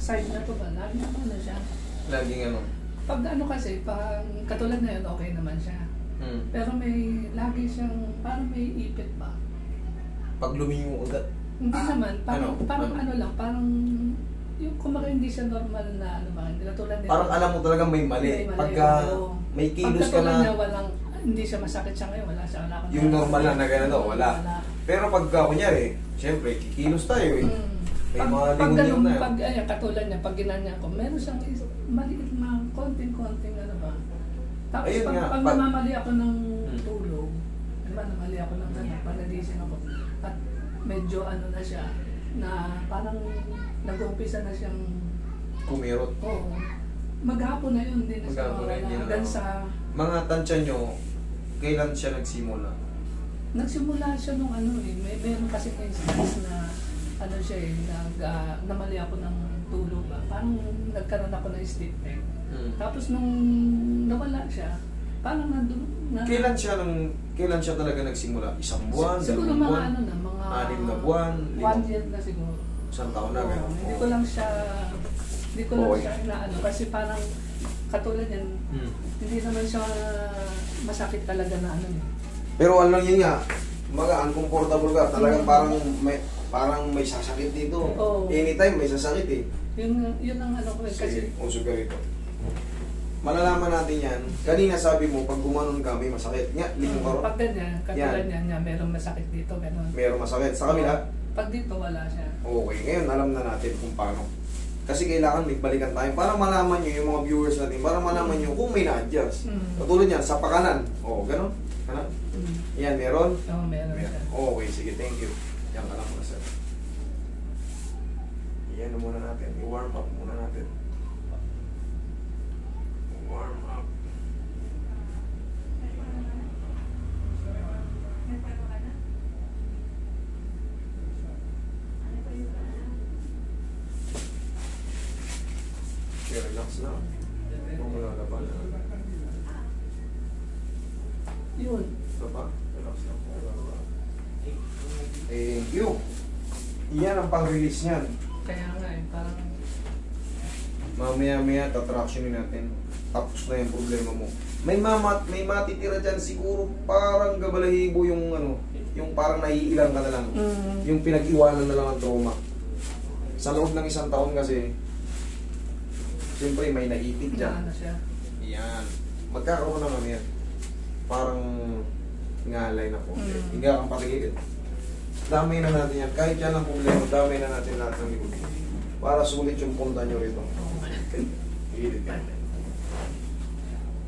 side na to ba, lagi ano siya. Laging ano? Pag ano kasi, pag katulad na yun, okay naman siya. Pero may, lagi siyang, parang may ipit ba? Pag lumingo agad? Hindi naman, parang Ano? ano lang, parang, yung kumaka hindi siya normal na ano ba, hindi katulad nito. Parang alam mo talagang may mali. Pagka may kilos ka katulad na, niya, walang, hindi siya masakit siya ngayon, wala akong yung normal lang na gano'n, wala. Pero pagka kunyari, siyempre, kikilos tayo eh. May mga lingon-lingon na pag ayan, katulad niya, pag ginanya ko, meron siyang maliit na konting-konting ano ba. Tapos Ayun nga, pag namamali ako ng tulog, diba, namali ako ng ano, pag nagising ako, at medyo ano na siya, na parang nag-umpisa na siyang kumirot. oo. Maghapon na yun, hindi na siya Maghapon na yun, mawala. Hanggang sa Mga tansya nyo, kailan siya nagsimula? nagsimula siya nung ano eh, meron kasi instance na ano siya eh, namali ako ng tulog ba. Parang nagkaroon ako ng sleep neck. Tapos nung nawala siya, parang nandun na... Kailan siya talaga nagsimula? Isang buwan? Siguro dalawang mga buwan? ano na, mga... 6 na buwan? 1 year na siguro. Isang taon na gano'n? Hindi ko lang siya inaano kasi parang katulad yan, hindi naman siya masakit talaga na ano eh. Pero ano lang yun nga, uncomfortable ka. Talagang parang may sasakit dito. Anytime may sasakit eh. Yun ang ano ko eh. Kasi Usog ka rito. Malalaman natin yan. Kanina sabi mo, pag gumanon ka, may masakit. Nga, lingon ka ron. pag ganyan, katulad niya, merong masakit dito, gano'n. Meron masakit. Sa kabila? Pag dito, wala siya. Okay, ngayon alam na natin kung paano. Kasi kailangan may balikan tayo para malaman nyo yung mga viewers natin, para malaman nyo kung may na-adjust. Katulad yan, sa pakanan. Oo, gano'n. Kanan. Yan, meron? Oo, meron siya. Okay, sige, thank you. Yan ka lang muna, sir. Yan na muna natin. I-warm up muna natin. Warm up. Okay, relax na. Kung wala na ba na. Yun. Ito pa? Relax na. Thank you. Yan ang pang-release niyan. Kaya nga eh, parang... Mamaya-maya, tatractionin natin. Tapos na yung problema mo. May matitira dyan siguro parang gabalahibo yung ano, yung parang naiilang ka na lang. Yung pinag-iwanan na lang ang trauma. Sa loob ng 1 taon kasi, siyempre may naipit dyan. Ano siya? Yan. Magkakaroon na kami yan. Parang ngalay na po. Hindi kang patigil. Damay na natin yan. Kahit yan ang problema, damay na natin lahat ng likod. Para sulit yung punta nyo rito. Hilit ka.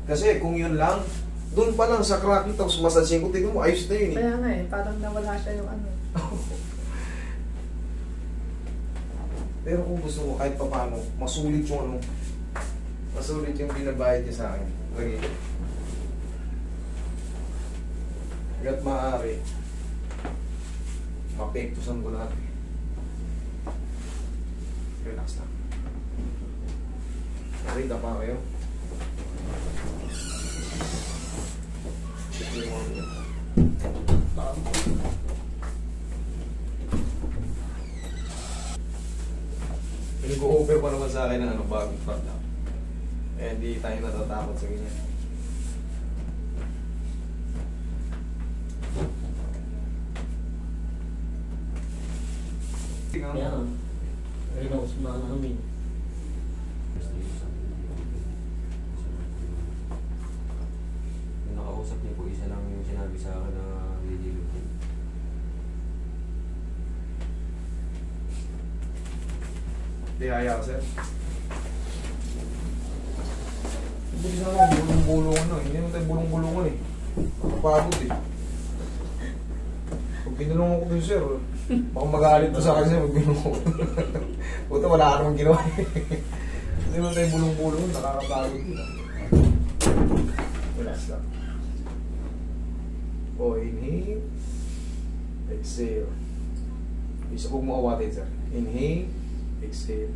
Kasi kung yun lang, doon pa lang sa cracking, tapos massage ko, tignan mo, ayos na yun eh. Kaya nga eh, parang nawala siya yung ano. Pero kung gusto mo, kahit pa paano, masulit yung ano, masulit yung binabayad niya sa akin. Lagi. Hanggat maaari, mapektusan ko lahat. Relax na. Nakita pa kayo? Nag-o-offer pa naman sa akin ng ano, bagong product. Eh, hindi tayo natatakot sa ganyan. Kaya nga, ayun ako sa mga namin. Yung nakausap niyo po, isa lang yung sinabi sa akin na video ko. Hindi, ayaw, sir. Hindi na lang, bulong-bulungan no. Hindi naman tayo bulong-bulungan eh. Nakapagod eh. Pag binulungan ko din, sir, baka magalit to sa akin, sir, pag binulungan ko. Puta, wala ka naman ginawa eh. Hindi naman tayo bulong-bulungan, nakakapagod yun. Relax lang. O, inhale. Exhale. Isa kong maawatin, sir. Inhale. Exhale.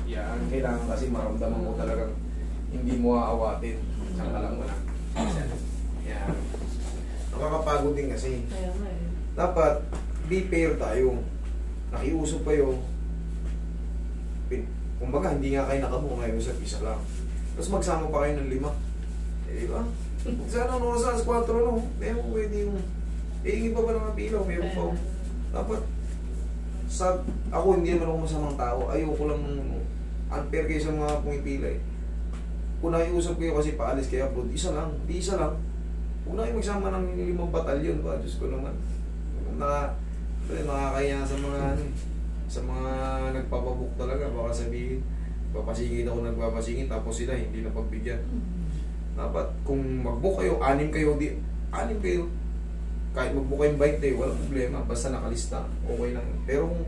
Yan. Kailangan kasi maramdaman mo talagang hindi mo aawatin. Saan ka lang mo na. Yan. Nakakapagod din kasi. Kaya nga eh. Dapat, be fair tayo. Nakiusap kayo. Kumbaga, hindi nga kayo nakabuo ngayon sa isa lang. Tapos magsama pa kayo ng 5. Eh, di ba? Sana no, sa 4, no? Meron pwede yung... Iingi pa ba ng pilaw? Meron pa. Dapat, ako hindi naman ako masamang tao. Ayoko lang unfair kayo sa mga pumipila eh. Kung nakiusap kayo kasi paalis kayo abroad, isa lang. Di isa lang. Huwag na kayo magsama ng 5 batalyon ba? Diyos ko naman. Nakakaya sa mga sa mga nagpapabook talaga, baka sabihin papasingin ako nagpapasingin tapos sila hindi na pagbigyan. Dapat kung mag-book kayo, 6 kayo, 6 kayo, kahit mag-book kayong bike day, walang problema, basta nakalista, okay lang. Pero kung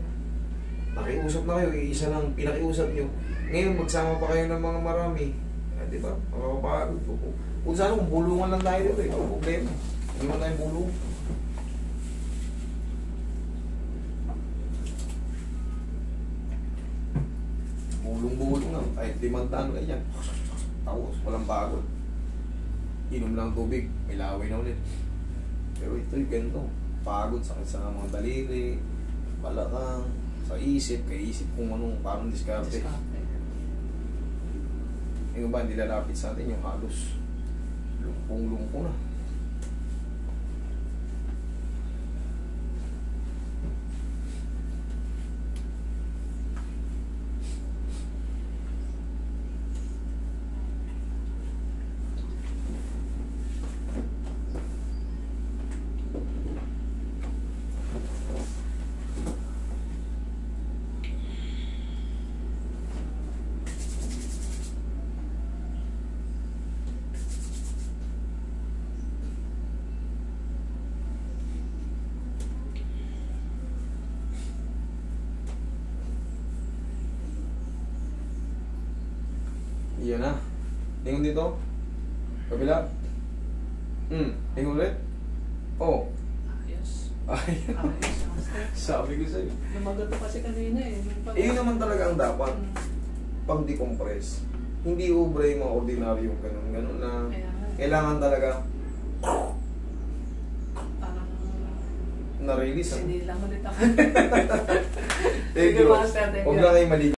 nakiusap na kayo, isa lang pinakiusap nyo, ngayon magsama pa kayo ng mga marami, di ba? Makakapagod po. Kung saan kung bulungan lang tayo dito, walang problema. Hindi man tayo bulungan. Bulong-bulong lang, kahit 5 taon ka yan. Tapos, walang pagod. Inom lang tubig, may laway na ulit. Pero ito'y ganito. Pagod, sakit sa mga daliri, balakang, sa isip, kaisip kung anong parang diskarte. Yung ba, nilalapit sa atin yung halos lumpong-lumpong na. Iyan na. Tingin dito. Kabila. Tingin ulit. Oh. Ayos. Ay. Ayos. Sabi ko sa'yo. Lumagat to kasi kanina eh. Yun naman talaga ang dapat. Pang decompress. Hindi ubra yung mga ordinaryong ganun na kailangan talaga parang na-release. hindi lang ulit ako. Thank you. Huwag na kayo maligo.